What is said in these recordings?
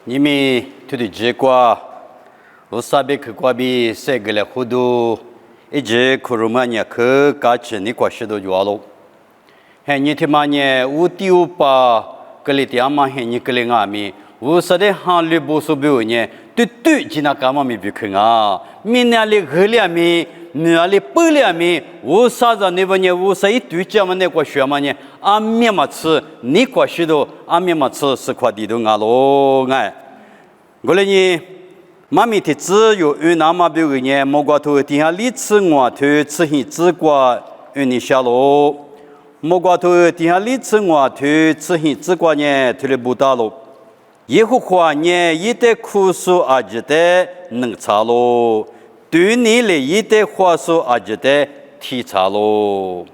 你们对的结果，我sabe que quabi segle hudu，一直可罗马尼克搞起你过许多家喽。嘿，你他妈呢？我丢把格里点嘛，嘿，你格里阿米，我说的行路不说不呢，对，今那干嘛没别看啊？明年里河里面。你那里不了面，我啥子那不呢？我是一对家嘛那个学嘛呢？阿面嘛吃，你过许多阿面嘛吃是块地都阿罗哎。我来呢，妈咪的只有云南嘛别个呢，莫瓜头底下里吃我头吃hin只瓜云你下喽，莫瓜头底下里吃我头吃hin只瓜呢，头里不大喽。以后话呢，一代苦数阿记得能查喽。对你来一代话说阿记得提查喽。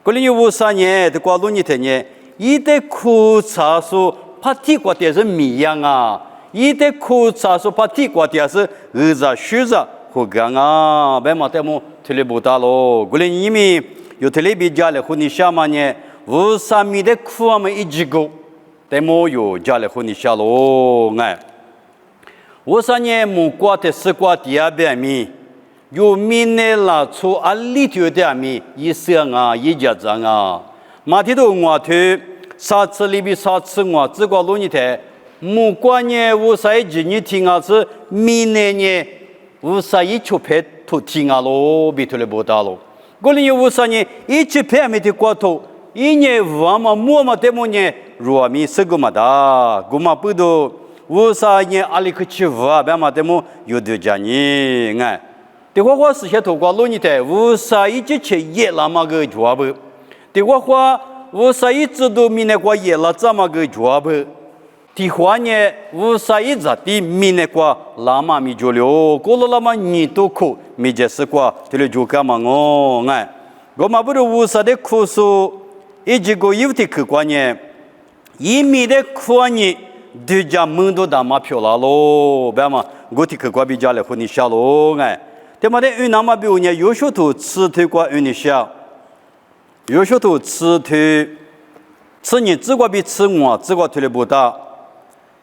过年53年的过年的呢，一代苦查说怕提过的是米样啊，一代苦查说怕提过的是儿子、孙子和干啊，别嘛得么特别不大喽。过年你们有特别比较了，和你下嘛呢，53米的苦啊么一直go，得么有家了和你下喽哎。53年木瓜的丝瓜第二边米，有明年拉出阿里头的米，一生啊，一家长啊，马蹄头我头，啥次里比啥次我，只管弄一台，木瓜呢，51年听啊是，明年呢，51出牌都听啊喽，比头来不大喽。过年53年，一出牌没得瓜头，一年5嘛，木嘛得么呢，若米是个嘛大，个嘛不多。53年阿里克去5别嘛得么有的家呢哎，的话是些头瓜弄你的51节去也那么个家不，的话51制度明年瓜也那这么个家不，的话呢51制的明年瓜那么没着了，过了那么你都苦没结识瓜，对了就干嘛哦哎，我嘛不是50的苦数，一直个有的客观呢，一米的苦呢。对家门都打马票了喽，别嘛，我听客观比较来和你下喽哎，对嘛的云南嘛比如呢，有些头吃腿瓜云你下，有些头吃腿，吃你只管比吃我，只管腿的不大。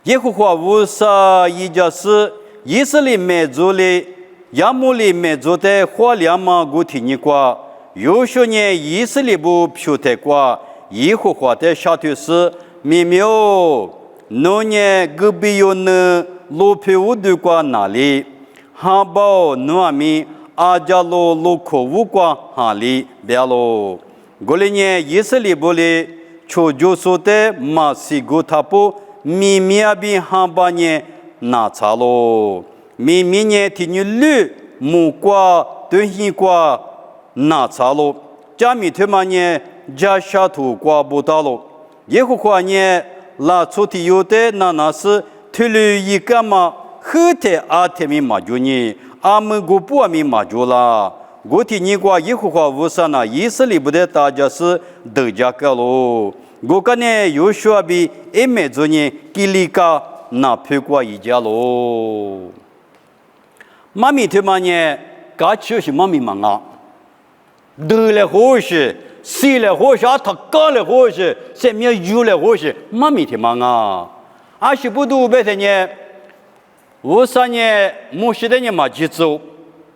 耶和华51家是以色列民族的亚摩利民族的花两嘛，我听你瓜，有些呢以色列不票的瓜，耶和华的下头是秘密哦。农业隔壁有呢，罗皮乌的瓜哪里？哈包农民阿加罗罗科乌瓜哪里？别喽。过来呢，以色列不里，求就说的马西古塔布，咪咪阿边哈巴呢拿查喽。咪咪呢，听你绿木瓜、短西瓜拿查喽。加米特嘛呢，加下土瓜不到喽。耶和华呢？拉出的有的那是推了一个嘛，后台阿天米马就呢，阿们古不阿米马就啦。我听你话耶和华无啥呢？以色列不得大家是得家个喽。我看呢有说比一美族呢，给里个那陪过一家喽。妈咪他妈呢，搞就是妈咪忙啊，得了好些。谁来活下他干来活下，谁面有来活下，妈咪的忙啊！阿是不都白的呢？53年莫西的呢嘛记住，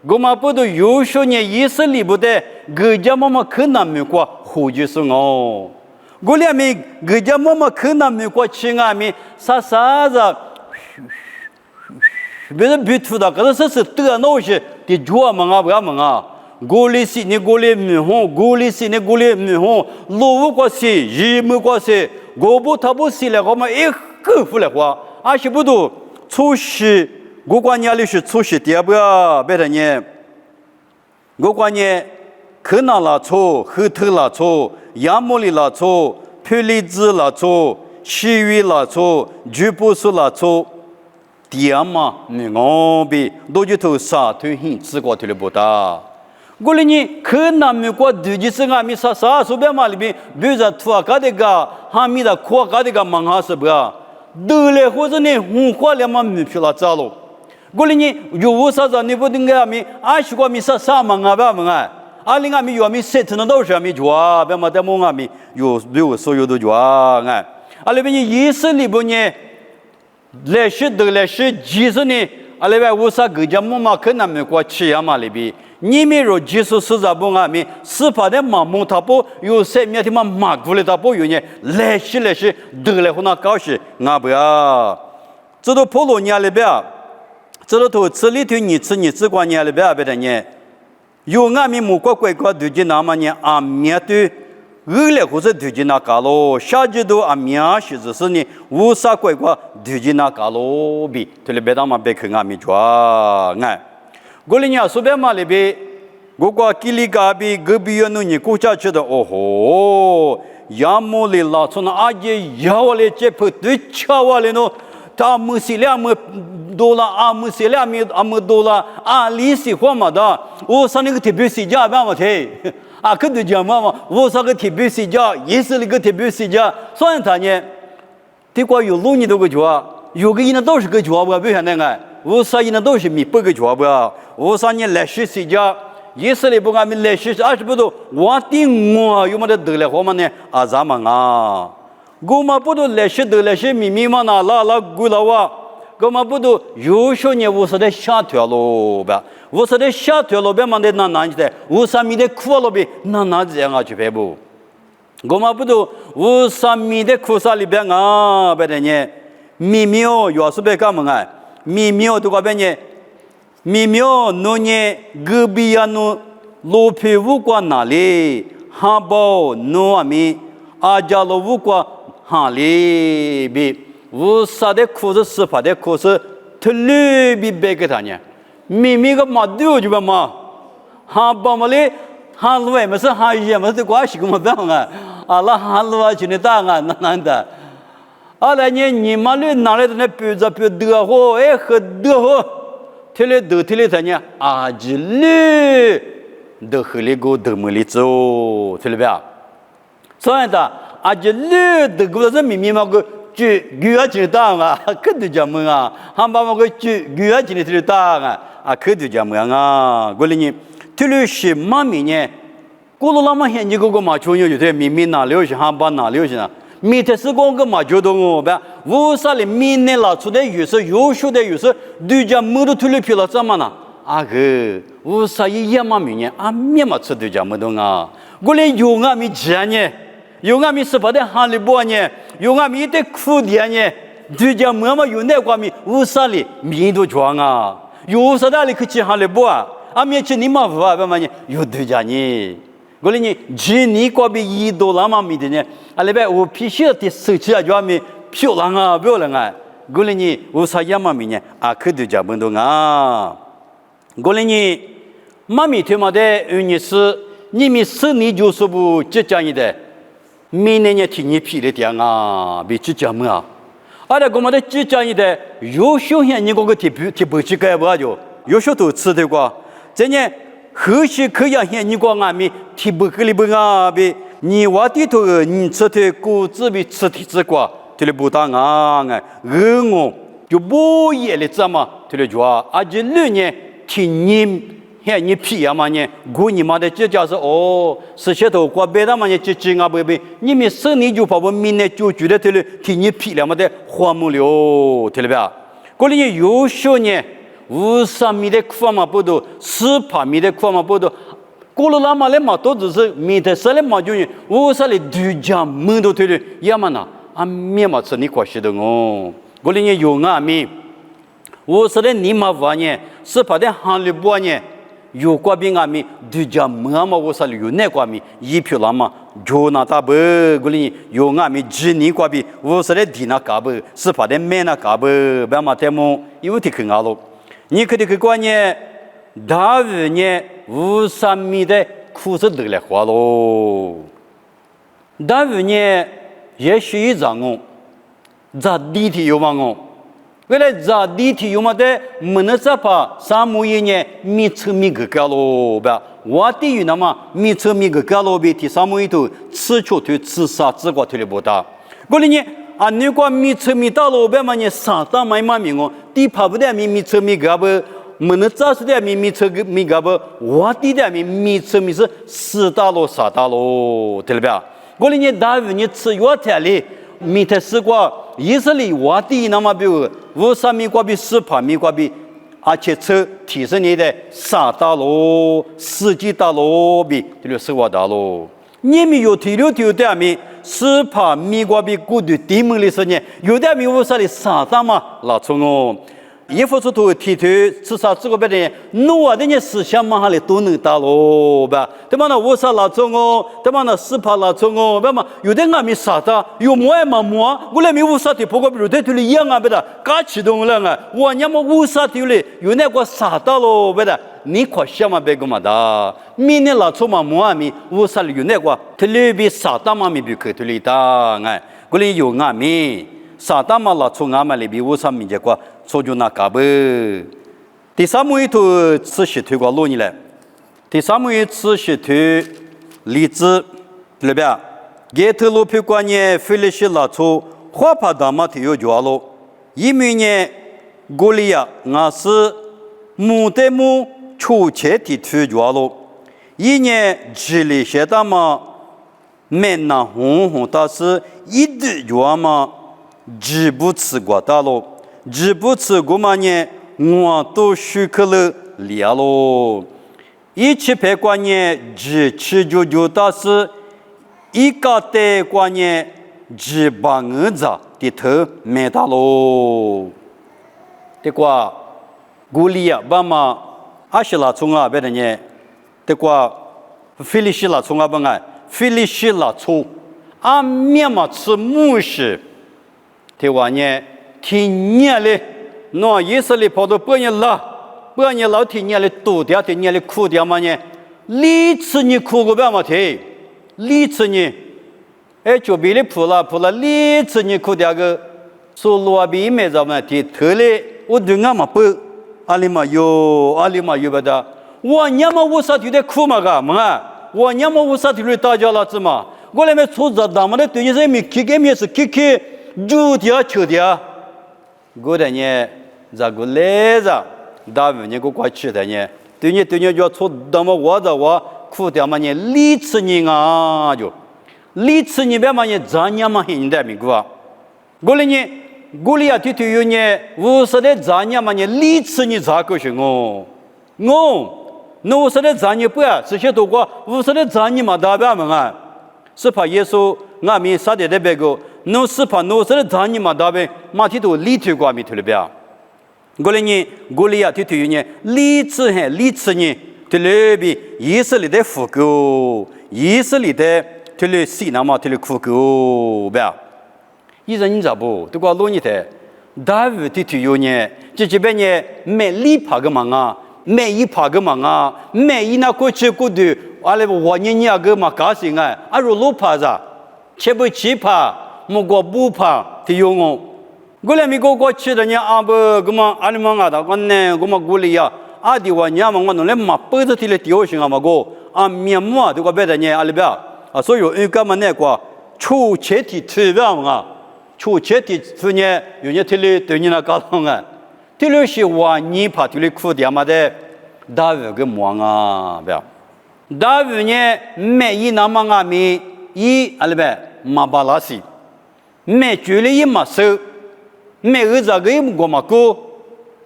我们不都有些呢以色列不得，各家妈妈可难没过活就是哦。我俩们各家妈妈可难没过亲阿们啥子，别人别出的，可是得那些的主忙啊，不要忙啊。过里是你过里没好，过里是你过里没好，路过是，日没过是，我不他不是了，我们一个不来话，而且不都出息，我管你里是出息第二不要别的呢，我管你可拿拉错，后头拉错，亚摩利拉错，佩利兹拉错，西域拉错，居布苏拉错，第二嘛没我比，都就头啥头hin，只管头的不大。过来呢，可难没过对几次阿米啥苏边嘛里边，比如说土啊搞的个，哈米的苦搞的个忙哈是不啊？得来或者呢，红花了嘛没去了走喽。过来呢，有我啥子你不定个阿米，阿西瓜米啥忙啊不忙啊？阿里阿米有阿米谁听得到是阿米抓，别嘛得么阿米有所有的抓哎。阿里边呢，以色列不呢？来世得来世其实呢，阿拉外无啥个家木马可能没过吃呀嘛里边，你们若技术实在不阿面，司法的盲目他不有些面的嘛马过来他不有呢，来世得来和那高兴，俺不要，这都普罗尼亚里边，这都头这里头你吃过年里边别的呢，有俺们木过乖乖对着那么呢，阿面对。恶劣或者对着那嘎咯，下季度阿面是就是呢，无啥乖乖对着那嘎咯比，对了别当嘛别去阿面抓哎，我哩伢说别嘛里边，我挂吉里嘎比隔壁院弄你国家觉得哦吼，亚莫里拉从那阿姐亚我哩接不对恰我哩喏，他们是两么多了，阿们是两么阿么多了，阿里是花嘛的，我上那个特别是家办嘛忒。啊，可对讲嘛，我啥个特别是家，也是那个特别是家，所以他呢，这个有路你都个抓，有个人呢都是个抓不，不像那个，我啥人呢都是米不个抓不，我啥人来世是家，也是那不俺们来世是20不多，我定我有么的得了好嘛呢？啊，咱们啊，我们不都来世得来世密嘛那拉过了哇。我们不都有些年我是在下条路吧？我是在下条路边嘛的那的，我上面的苦路边那这样去排不？我们不都我上面的苦啥里边啊？别的呢，秘密哦，要是别干嘛啊？秘密哦，都个别呢，秘密哦，那呢隔壁呀那路皮乌瓜哪里？哈包那阿米阿家路乌瓜哈里比。我啥的苦是司法的苦是特别比别个他呢，明明个嘛丢就嘛，哈把么嘞，哈路外么是哈一么是关系个么办啊？阿拉哈路啊去你打啊那的，阿拉你嘛嘞哪来的那标得货哎和得货，提来他呢啊只嘞得和那个得么哩走，听了没有？所以的啊只嘞得个是明嘛个。就鱼进当啊，可都讲么啊？他把我个就鱼进的当啊，可都讲么啊？过来呢，这里是妈咪呢，过了那么些你个马球有对明哪流行，他把哪流行啊？明天是讲个马球动物呗，为啥哩明年拿出来有时优秀的有时都讲么都推了皮了怎么呢？啊个，为啥一样嘛明年啊面嘛吃都讲么动啊？过来有俺们讲呢。有俺们是把的哈里波呢，有俺们的苦点呢，就讲么么有那个米乌沙里米都装啊，有啥道理去吃哈里波啊？俺们吃你嘛不啊？嘛呢？有对家呢，我哩呢，吃你个比$1嘛米的呢，阿里边我必须得收起来就俺们漂亮啊，漂亮啊！我哩呢，乌沙亚嘛米呢，啊可对家不动啊！我哩呢，妈咪他妈的，你是你们是你就是不浙江的。明年天你批的点啊，比浙江么啊？阿拉我们的浙江的有些些你个提不起改不就？有些都吃的过，这呢后续可以些你个俺们提不给里不啊？比你话里头你吃的果子比吃的吃过，这里不当啊我就不也来怎么？这里就啊，这2年听你。你批呀嘛呢？我你妈的这家是哦，是些头瓜别的嘛呢？这啊不，你们生你就把我明年就觉得这里替你批了嘛的花木了，听了没有？过里有些呢，无上面的苦嘛不多，是怕面的苦嘛不多，过了那么来嘛都只是面的生的嘛就无啥的独家门都推了，要么呢，啊面嘛吃你关系的哦，过里有啊面，无啥的你嘛玩呢？是怕的行里不呢？有瓜比俺们独家么嘛我说有那瓜米一票那么就那大不过哩有俺们几年瓜比我说的地那嘎不是怕的买那嘎不别嘛他们有的去阿喽你可得去关呢大鱼呢无啥米的苦是得来花喽大鱼呢也许一张哦在地铁有嘛哦为了在地铁有么的，没能咋怕3亩1年米车米个干喽吧？我地有那么米车米个干喽呗？第3亩1头吃出头吃啥子个头的不大？过来呢啊，你个米车米大喽呗嘛？你上当买嘛米哦？地怕不得米车米个不？没能咋是的米车米个不？我地的米车米是4大喽3大喽，对了吧？过来呢大鱼你吃药材哩，米特4个。以色列话题那么比如50米过比18米过比，而且车提升你的3大路、4级大路比，就是10大路。你们有提溜提的米18米过比古的地门的时间，有的米50的3大嘛拉从哦。一副出头提头，至少这个别人，我的人思想嘛哈里都能打咯吧？对吧？那50拉从哦，对吧？那18拉从哦，对吧？有的俺们啥的，有么也嘛么，我来没50的，不过比如对头的一样啊，别的，嘎启动了啊，我伢么50的嘞，有那个啥的咯，别的，你可想嘛别个嘛的，明年拉从嘛么啊咪50的有那个，他里边啥的嘛咪比可头里的哎，我里有俺们啥的嘛拉从俺们里边50米结果。说就那嘎不，第三幕一头吃石头个路你来，第三幕一吃石头荔枝，对吧？街头路票关呢，菲利斯拉出花帕大马头有脚路，一米呢，古里亚我是木的木出切的土脚路，一年吉利些大嘛，没那红红大是一对脚嘛，吉不吃过大路。吉布茨古马年，我都许可了了喽。1700光年，吉799大是一个代光年，吉8子的头没大喽。这个古里亚爸妈20拉从啊，别的呢，这个菲利斯拉从啊，不爱菲利斯拉从，啊面嘛吃木石，这个呢。天年嘞，那以色列跑到半夜老天年嘞，多点天年嘞苦点嘛呢？历次你苦过不嘛天？历次你，哎，就别哩普了，历次你苦点个，说罗比没怎么天，特嘞我对俺嘛不，阿里嘛有不的，我娘嘛我啥就得苦嘛个嘛，我娘嘛我啥就得大家了子嘛，我那边出着咱们的对你是没去给没是去就点求点。过的呢，这个来着，大部分人过去的呢，对你就出那么我苦的嘛呢，历次人啊就，历次人别嘛呢，咱年嘛现在没过，过来呢，过来呀，对有呢，50的咱年嘛呢，历次人咋个行哦？那50的咱年不啊，这些都过50的咱年嘛，大别嘛啊，是怕耶稣俺们啥的别个。侬是怕侬是咱你嘛大呗，马蹄头立腿挂米头了呗。过来呢，过来呀，腿腿有呢，立次呢，腿里边以色列的富狗，以色列的腿里西南嘛腿里苦狗呗。一人你咋不？都讲罗尼的，大卫腿腿有呢，这边呢，每里爬个忙啊，每一爬个忙啊，每一那过去过的，阿拉我年个嘛高兴啊，阿如路爬着，切不起爬。莫过不怕的用哦，过来美国过去的呢，阿不，我们阿里嘛阿达我呢，我们过来呀，阿弟我娘嘛我弄来嘛，背着提来丢行啊嘛个，啊面膜啊，这个别的呢阿里边啊，所以有个嘛那个出切的特别嘛，出切的去呢，有呢提来对你那搞懂啊，提来是我你怕提来苦点嘛的，大卫个忙啊，别，大卫呢每一那么阿米一阿里边马巴拉西。没距离一嘛手，没儿子个一么过嘛过，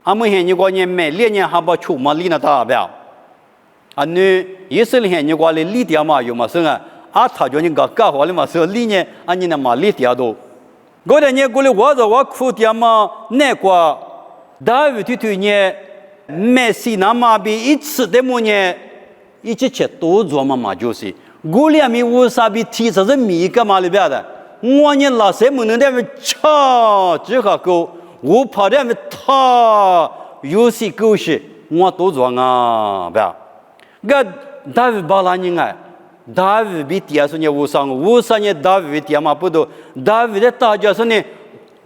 俺们现在过年没2年还把出嘛离那大表，啊你以色列现在过来离掉嘛有嘛生啊，啊他叫你搞搞好了嘛时候离呢，啊你那嘛离掉都，过来年过来我苦点嘛那个大卫对呢，没西那嘛比一次的么呢，一起吃多做嘛就是，过来米50比提成是米干嘛里边的。我呢老谁没能在那吵这个狗，我跑在那他有些狗是我都装啊，不要。个大卫巴拉人啊，大卫比第二年50年大卫第二嘛不多，大卫的大家说呢，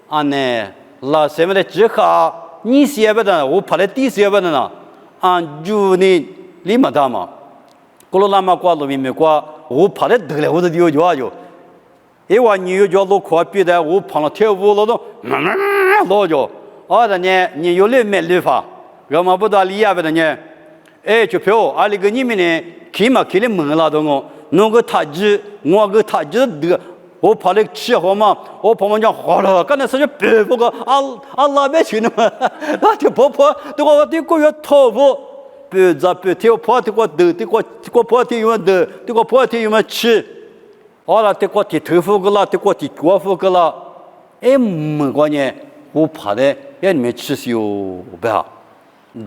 啊呢老谁们的这个你写不的，我跑在第写不的呢，啊就呢立马大嘛，过了那么挂路没挂，我跑在得了我都丢就。因为你有叫路快比的，我跑了跳舞了都，老叫，啊的呢，你有来没律法，我们不到理呀不的呢，哎就票，啊那个你们呢，起码起来门了的我，弄个他子，我个他子的，我怕的吃好嘛，我怕我讲好了，刚才是就别不个阿拉别去呢嘛，那就婆婆对我对个月头发，别咋别跳婆对我头，对我婆对我头，对我婆对我吃，好了对我剃头发个啦，对我剃刮发个啦，哎没关系，我怕的也没吃些哟，不要。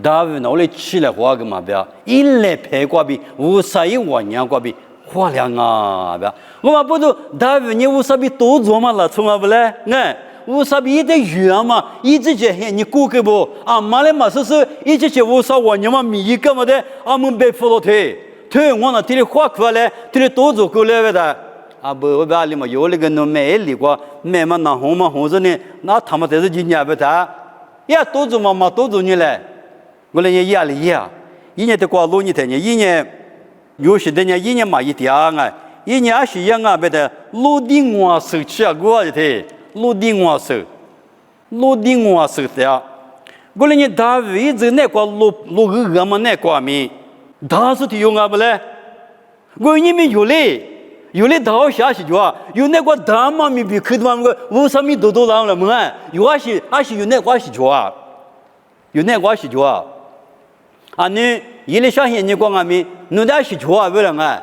大卫那我来吃了花个嘛不要，一来陪过比，无啥一万年过比花亮啊不要，我嘛不都大卫你无啥比多做嘛了，从来不来，哎，无啥比一点远嘛，一直接你顾个不，啊妈嘞嘛是一直接无啥万年嘛米个嘛的，啊们被俘虏退我那这里花过来，这里多做够了的。啊不，我把里嘛有那个弄买里过，买嘛那红着呢，那他们才是今年不他，呀多做嘛多做你嘞。我来年压力呀，一年的过路你睇呢，一年有时的呢，一年嘛一点啊，一年还是一样啊，别的路顶我手吃啊，我就睇路顶我手的啊。我来年大卫子那个路个嘛那个咪，大是提用啊不嘞？我你们有嘞大下去就啊，有那个大嘛咪比看到我无啥咪多浪了嘛，有还是有那个是就啊，有那个是就啊。啊，你一来想现你讲啊咪，侬那是错啊不了啊，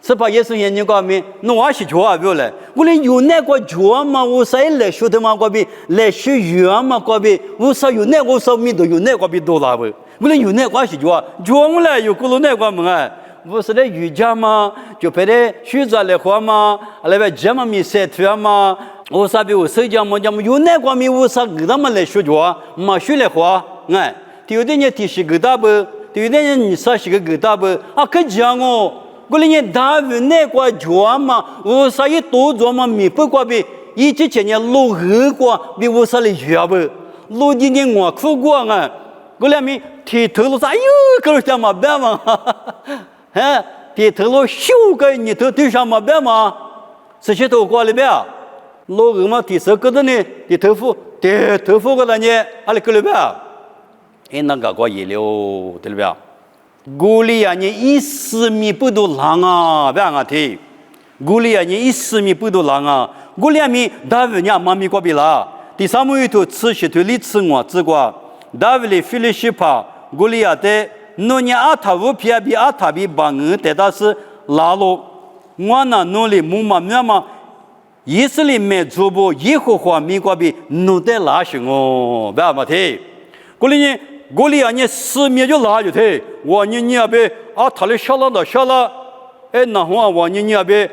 是把耶稣现你讲咪，侬还是错啊不了。我连有那个错嘛，我谁来说的嘛？个比来学语嘛？个比我啥有那个啥咪都有那个比多啦不？我连有那个是错，错我来有咕噜那个嘛啊？我是来瑜伽嘛，就拍的学着来话嘛，来边节目咪晒出嘛，我啥比我手讲嘛讲有那个咪我啥给他们来学错，嘛学来话哎。有的人提示给他不，有的人你啥是个给他不啊？可讲哦，我连人大卫那个做嘛，我啥也多做嘛，没不过比一直前年落后过，比我啥来学不？落几年我苦过啊！我连咪剃头了啥？哎呦，个讲嘛办嘛？哎，剃头了修个你头对上嘛办嘛？这些都过来不要？落后嘛，剃手个的呢？剃头发个的呢？阿里个来不要？哎，那个过也了，对不对？古里啊，你1米不多长啊，不要啊听。古里啊，你1米不多长啊，古里米大卫娘妈咪过比啦。第三幕一头吃些对立吃我只过，大卫的菲利西帕古里啊的，诺尼阿塔乌皮亚比阿塔比帮人得到是拉罗，我那努力木马面嘛，以色列没做不耶和华米过比努得拉行哦，不要嘛听。古里呢？我里啊，你4米就拉就对，我你那边啊，他的下了，哎，那话我你那边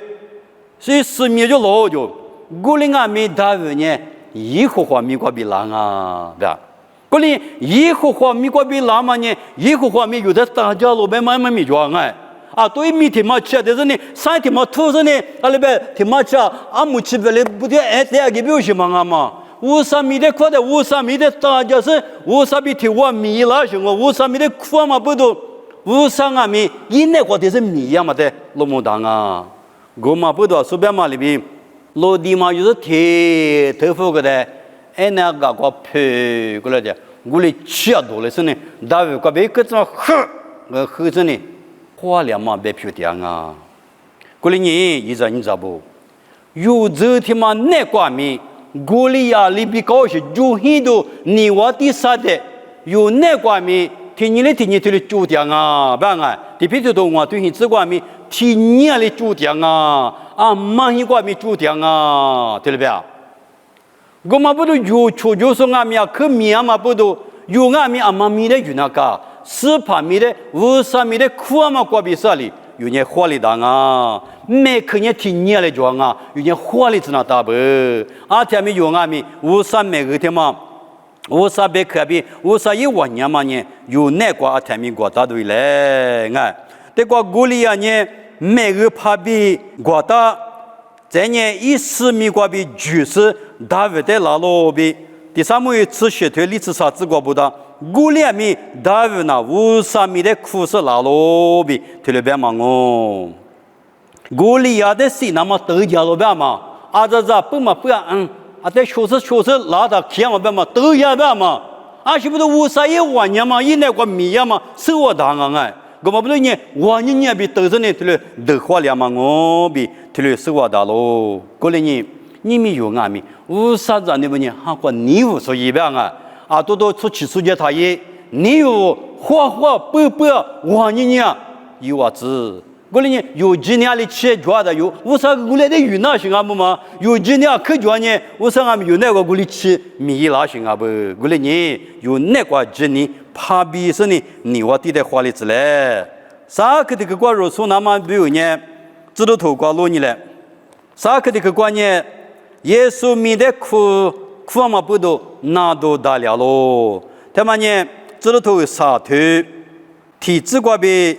是4米就拉就，我里俺没大卫呢，耶和华米过比拉啊，对吧？我里耶和华米过比拉嘛呢，耶和华米有的大家老板慢米装哎，啊，对米天嘛吃的是呢，3天嘛吐是呢，啊里边天嘛吃，啊木吃不来不对，哎，这样给表示嘛。无啥米的快的，无啥米的大家是无啥米提我米了，是我无啥米的苦嘛不都，无啥啊米，因那个的是米呀嘛的，老木当啊，我嘛不多，随便嘛里边，老弟嘛就是剃头发个的，哎那个配过来的，我来吃多了是呢，大卫个别个怎么喝着呢，花两嘛别漂亮啊，过来你知不？有这天嘛那个米。古里亚里比高是就很多你我第三的有那个米听你的主张啊，不啊？第比如说我对你这个米听你的主张啊，啊，满一个米主张啊，对不对啊？我们不都有出就是俺们可米嘛不都有俺们阿妈米的有那个4帕米的5啥米的苦嘛过比啥里？有点火力大啊，没看见听你来讲啊，有点火力在那大不？啊，他们有俺们53每个天嘛，53百可比51万年嘛呢，有那个他们国大对嘞，哎，这个古里啊呢，每个怕比国大，在呢14米过比就是大卫的拉罗比，第三幕吃血腿历史啥子过不到。古里米大卫那53米的苦是拉罗比，特别忙哦。古里亚的是那么得家了别嘛？啊这不嘛不啊啊这确实拉到天嘛别嘛得家别嘛？啊是不是51万年嘛？以那个米呀嘛，是我当啊哎，我们不是呢，我呢比都是呢，这个德化了嘛，我比这个是我大喽。过来呢，你们有俺们，为啥子呢？不呢？韩国你无所谓啊，啊，多多出去世界他也，你有花花白白，我呢有娃子。过来呢，有几年的吃抓的有，为啥过来的有那行啊不嘛？有几年可抓呢？为啥俺们有那个过来吃米拉行啊不？过来呢，有那个几年怕比是呢，你我地的花里子嘞，啥个的个瓜肉素那么比如呢，知道头瓜落你嘞，啥个的个瓜呢？耶稣米的苦嘛不都那都大了喽，他们呢知道头啥头，体质瓜比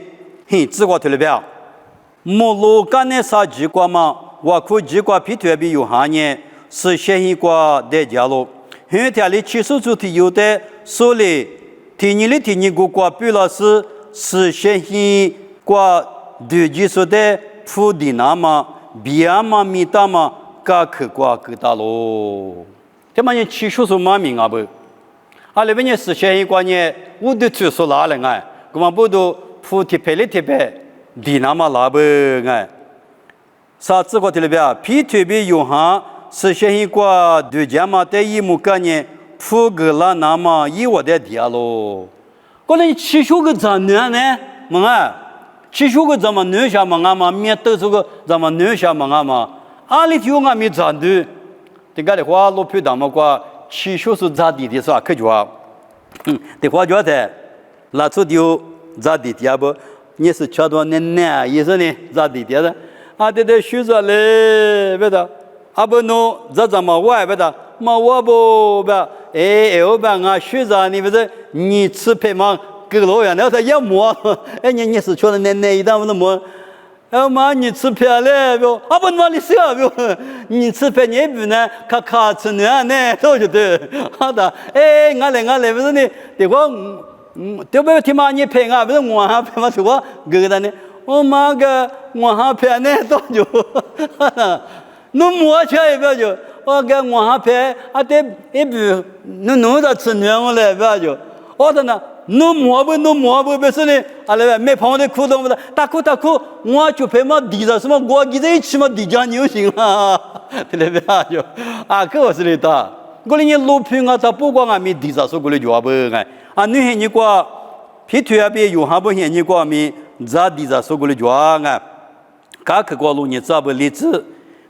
很质瓜头了表。莫罗干的啥机关嘛？我可机关比特别有限呢，是现一个的家咯。现天里技术主题有的说嘞，提你个国比了是现一个对技术的普迪那么比亚嘛米大嘛，噶可瓜个大咯。他们呢技术是嘛名啊不？啊那边呢是现一个呢，我都听说哪了哎，我们不都普提配里提配。地那么拉不哎，啥子个的了别？皮特别有哈，是现一个对家嘛的一木概念，普个拉那么一我的地咯。可能七十个咱呢呢，么啊，70个咱们南下么啊嘛，面都是个咱们南下么啊嘛，阿里就俺没咱的，这个的话老皮大么个70是咋地的是吧？可就啊，的话就的，那处就咋地的不？你是吃多奶意思呢？咋地的？啊，对学着嘞，别的，啊不喏，咱么玩别的，嘛我不别，我别啊学着你不是你吃配嘛，够老远，那他也摸，你是吃的奶一旦不能摸，嘛你吃配嘞不？啊不嘛你是啊不？你吃配你不呢？卡吃呢，都就对，好的，俺来不是呢？这个。对不对？听嘛，你陪我不是我还陪嘛？是我哥的呢。我妈个我还陪呢，多久？侬摸起来不要就，我跟我还陪，啊对，一不侬在吃软我来不要就，我的呢，侬摸不不是呢？啊来没碰的苦懂不的，大苦，我就陪嘛地着什么？我给在一起嘛地家牛行了，对不对？就啊，可我是的的。我哩你路平啊，咱不光俺们地着说过来就不哎。啊，你看你个皮腿那边有还不看你个面咋地咋说过来讲啊？噶去过路你咋不例子？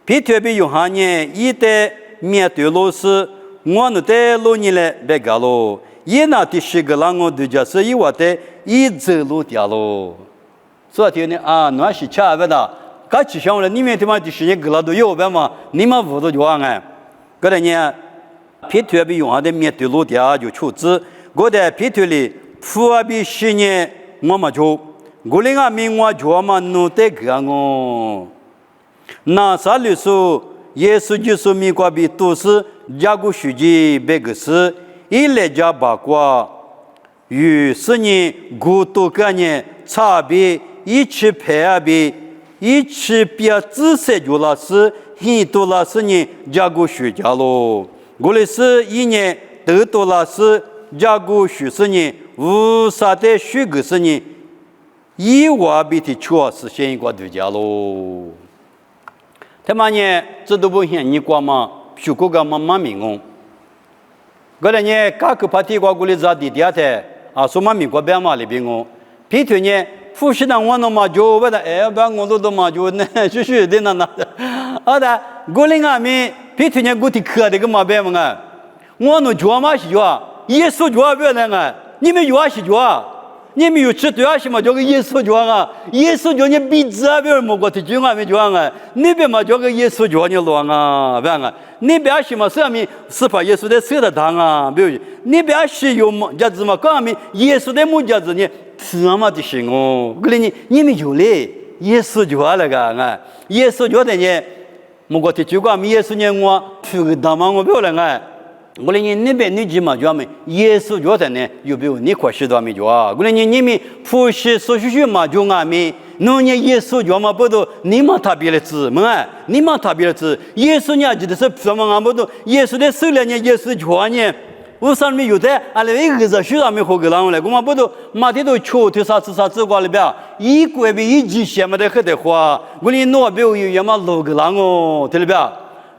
皮腿边有哈呢，一代面对路是我那代路你来别个喽，一那第十个让我对家是一我的一走路掉喽。昨天呢啊，那是吃不的，噶去想了，你们他妈第十年个了都有别嘛？你们屋头讲啊？个的呢，皮腿边有哈的面对路掉就出资。我在皮头里普阿比10年我嘛就，我领俺们我就嘛弄得个我，那啥律师耶稣就是米瓜比都是加古书记别个是，一来加八卦，与10年古多个年差别一起配啊比，一起比知识就那是很多那10年加古书记咯，我的是1年得多那是。加古10年，无啥的许个10年，一万比的确实现一个对家喽。他妈呢，这都不像你光嘛，许个个妈民工。个人呢，各个party个过来咋地的的啊？说嘛民国边嘛里边哦，皮头呢，富士那我那嘛就不的，把我都嘛就呢，就是的那，好的，过来俺们皮头呢，过去磕的个嘛边嘛啊，我那脚嘛是脚。耶稣脚不要那个，你们有啊是脚，你们有吃对啊是嘛？叫个耶稣脚啊，耶稣脚你鼻子啊不要摸过去，就俺们脚啊，你别嘛叫个耶稣脚你乱啊，不要啊，你别是嘛上面是把耶稣的手的糖啊，比如你别是有么价值嘛，告诉你耶稣的么价值呢？是啊嘛的行哦，可能你们有嘞，耶稣脚那个啊，耶稣脚的呢，摸过去就讲耶稣呢我出个大嘛我不要了啊。我哩你那边你几嘛叫么？耶稣教的呢？有没有你快许多没叫啊？我哩你们普世所需嘛就俺们，侬呢耶稣教嘛不都？你嘛特别的字嘛？你嘛特别的字？耶稣呢记得是什么俺不都？耶稣的手里呢？耶稣教呢？我上面有的，阿拉一个是学上面好个啷来，我们不都马天都秋天啥子过来边，一个别一季什么的很的话，我哩诺别有也嘛老个啷哦，对了边。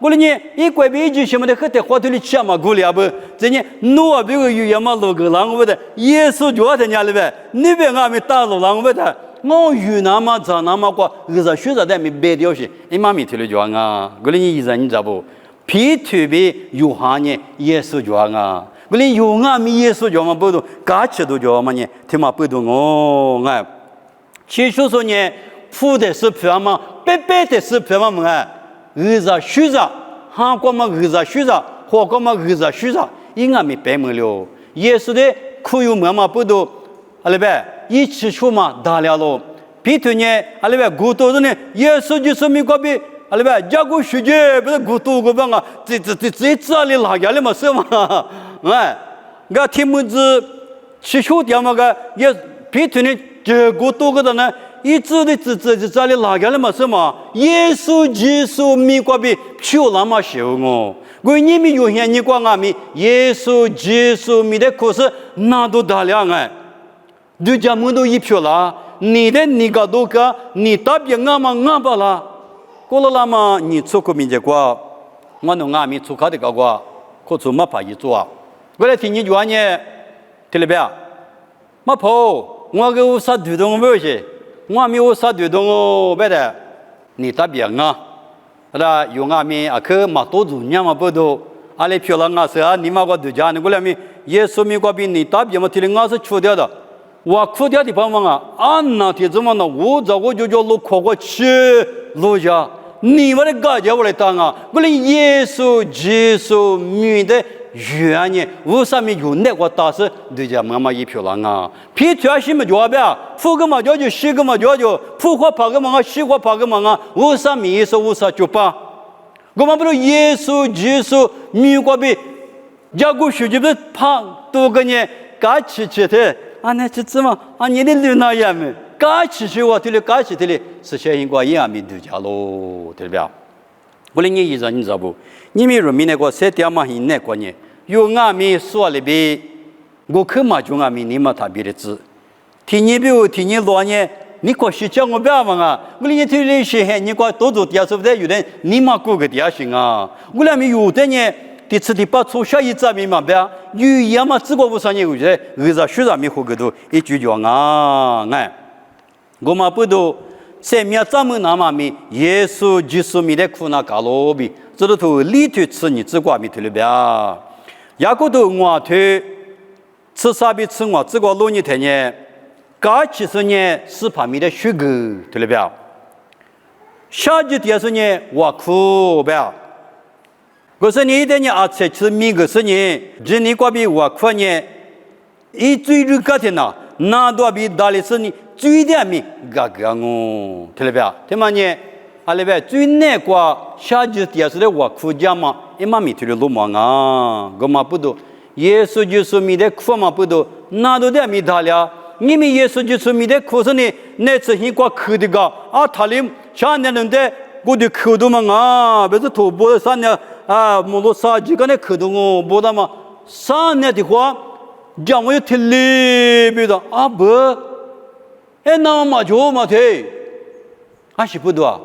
我哩呢，一个别一季什么的很的话，对哩吃嘛过来不？这呢，诺别有也嘛老个啷不的，耶稣就在家里边，那边俺们打老啷不的。我有那么长那么过，个是学着在没白掉些，一妈咪听了就啊，我哩你意思你知不？皮特别有哈呢，耶稣就啊，我哩有俺们耶稣就嘛不都，嘎起都就嘛呢，听嘛不都我哎，其实说呢，富的是票嘛，白白的是票嘛哎，个是学着，韩国嘛个是学着，华国嘛个是学着，因俺们白没了，耶稣的苦有嘛不都，阿拉呗。一起说嘛，大了喽。皮特呢，阿拉边古多人呢，耶稣就是米国比，阿拉边加过学姐，不是古多个帮啊，这里哪家里嘛是嘛？哎，我听么子去学掉嘛个，也皮特呢，这古多个的呢，一直的这里哪家里嘛是嘛？耶稣就是米国比，就那么小哦。我你们有些你讲阿米，耶稣就是米的故事，那都大了哎。就这么多一票啦，你的你个多个，你答辩俺嘛俺不啦，过了那么你出口民结果，我弄俺们出口的个个，可做么怕一做啊？我来听你讲呢，听了没有？么跑，我给我啥对动不是？我没有啥对动哦，别的，你答辩啊？那用俺们啊去嘛多做年嘛不多，阿来票了俺是啊，你嘛个对家呢？我来咪耶稣咪个比你答辩嘛，听了俺是错掉的。我哭掉的帮忙啊！俺那天怎么呢？我这我就叫路跨过去路家，你们的家家我来当啊！我的耶稣基督米的原因，为什么有那个大事？对家妈妈一票人啊！皮条什么叫呗？富个嘛叫就西个嘛叫就，富花爬个嘛啊，西花爬个嘛啊！为什么耶稣为啥就把？我们不是耶稣基督米个比，家国学就不是怕多个人干起的。啊，那是怎么？啊，你的路那样么？嘎起去我对了，嘎起对了，是相信过一样面对家喽，对不对？我哩你意思你知道不？你们人民那个设定嘛，现那个呢，有俺们说里边，我看嘛就俺们你们特别的字，听你比如听你乱呢，你过去讲我不要嘛啊！我哩你听那些你过多做点说不得，有人你嘛过个点行啊！我俩们有的呢。第次的把从下一站明白呀，语言嘛，这个无啥人会觉得，为啥学上面活个都一句讲啊，哎，我们不都在面咱们那嘛面，耶稣基督面的苦难加罗比，这都头里头吃你这个面头了呗，雅各都我头吃啥比吃我这个罗尼头呢，加其实呢是旁边的虚构对了呗，下句第二是呢我苦呗。可是你一点你阿切吃米个是你，这你过比我可呢，一最热个天呐，那多比大理是你最点米个个哦，听了没有？听嘛呢？阿里边最难过下句第二是的我苦家嘛，一嘛米听了路嘛啊，我嘛不多，耶稣就是米的苦嘛不多，那都点米大了，你们耶稣就是米的苦是你，那次你过苦的个啊，他哩像那人的我的苦都嘛啊，不是头部的啥呢？啊，摩罗萨几个呢？可动哦，不da嘛，三年的话，讲我有听力，别的啊不，哎那么就嘛对，还是不多啊。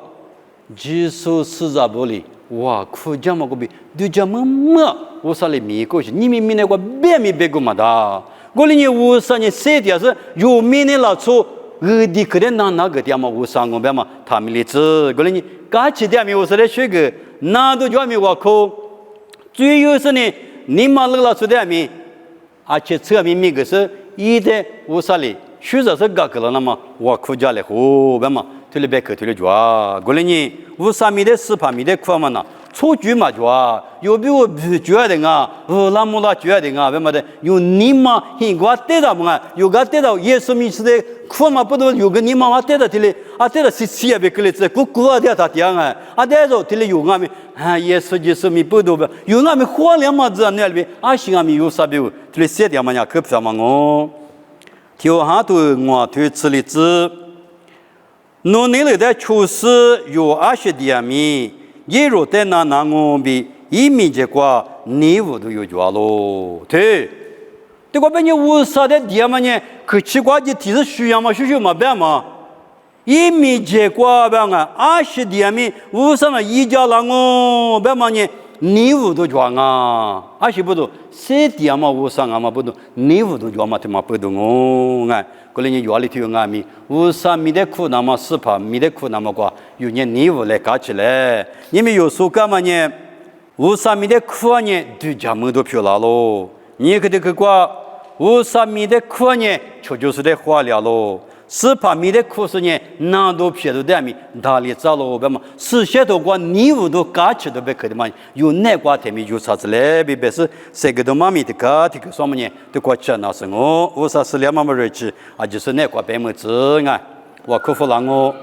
基础是咋不哩？哇，苦讲嘛个比，对讲嘛么，我啥哩米过去，你们那个别米别个嘛的，我哩你我啥你谁的是有米的拉出。的可能那个点嘛，我上过边嘛，他们的字，可能你刚起点米我是来学个，那都叫米我考，最有是呢，你嘛那个出点米，而且侧面米个是一的我啥哩，学着是个个了那么我考家来后边嘛，推了别个推了抓，可能你我啥米的4盘米的课嘛呢？错句嘛抓，有比我觉得啊，那么那觉得啊，为么的？有你嘛，因我得到嘛，有个得到耶稣名字的。苦嘛不多，有个你妈妈带到这里，啊带到西也别个里子，古带他讲啊，啊带着这里有俺们啊，耶稣就是米不多吧，有俺们花两嘛子那里边，啊行俺们有啥别有，这里写点嘛呀，可不嘛哦，条下头我头吃里子，农内里的厨师有20点米，一路在那我比一米结果你无都有抓咯，对。这个别人无啥的地嘛呢？可奇怪的提示需要嘛？需要嘛？别嘛？一米结果别个20地米无啥的一家人哦，别嘛呢？你无都抓啊？20不都谁地嘛无啥啊嘛不都？你无都抓嘛？他妈不都哦？哎，过来你原里头有俺米，无啥米的苦那么死怕，米的苦那么瓜，有年你无来搞起来，你们有数干嘛呢？无啥米的苦呢？对家门都漂亮咯。你可得去过，无啥米的苦呢？就是在化疗咯。是怕米的苦是呢，难度撇都在米，哪里找咯？别嘛，是些都过你无都搞起都别可的嘛，有哪瓜天米有啥子嘞？别是谁个都妈咪的搞，这个什么呢？都过吃那是我，无啥事了妈妈日子啊，就是哪瓜白么子啊？我克服了我，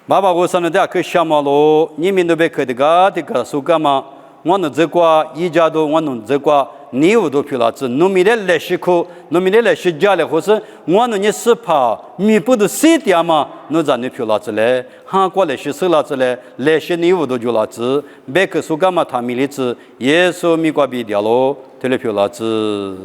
爸爸我上了点去想嘛咯，你们都别可的搞，这个是干嘛？我弄这瓜，一家都我弄这瓜。你有多漂亮子，农民的来时苦，农民的来时家了，或是我弄你是怕，你不都谁点嘛？侬咋你漂亮子嘞？韩国来时收了子嘞，来时你有多就了子，别个说干嘛他米的子，耶稣米瓜比掉咯，对了漂亮子。